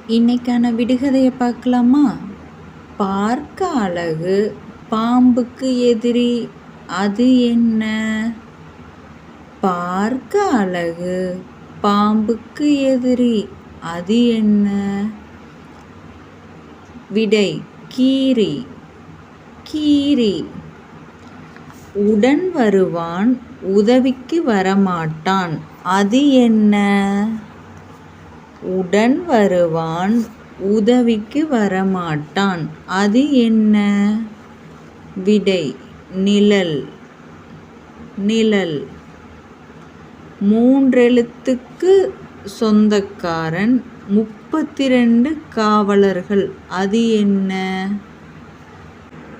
இன்னைக்கான விடுகதையை பார்க்கலாமா? பார்க்க அழகு, பாம்புக்கு எதிரி, அது என்ன? பார்க்க அழகு, பாம்புக்கு எதிரி, அது என்ன? விடை கீரி. கீரி. உடன் வருவான், உதவிக்கு வரமாட்டான், அது என்ன? உடன் வருவான், உதவிக்கு வரமாட்டான், அது என்ன? விடை நிழல். நிழல். மூன்றெழுத்துக்கு சொந்தக்காரன், 32 காவலர்கள், அது என்ன?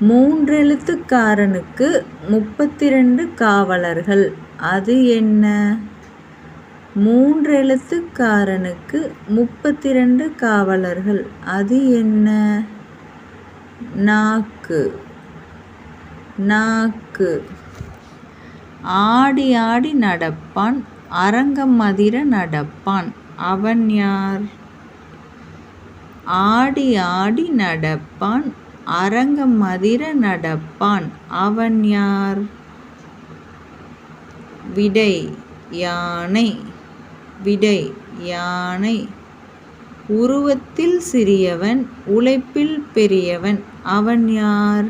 மூன்றெழுத்துக்காரனுக்கு 32 காவலர்கள், அது என்ன? மூன்றெழுத்துக்காரனுக்கு 32 காவலர்கள், அது என்ன? நாக்கு. நாக்கு. ஆடி ஆடி நடப்பான், அரங்கம் அதிர நடப்பான், அவன் யார்? ஆடி ஆடி நடப்பான், அரங்கம் அதிர நடப்பான், அவன் யார்? விடை யானை. விடை யானை. உருவத்தில் சிறியவன், உழைப்பில் பெரியவன், அவன் யார்?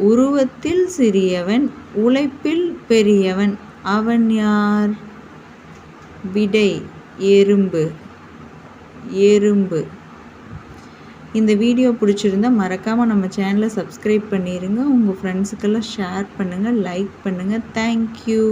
உருவத்தில் சிறியவன், உழைப்பில் பெரியவன், அவன் யார்? விடை எறும்பு. எறும்பு. இந்த வீடியோ பிடிச்சிருந்தா மறக்காமல் நம்ம சேனலை சப்ஸ்கிரைப் பண்ணிடுங்க. உங்கள் ஃப்ரெண்ட்ஸுக்கெல்லாம் ஷேர் பண்ணுங்கள், லைக் பண்ணுங்கள். தேங்க்யூ.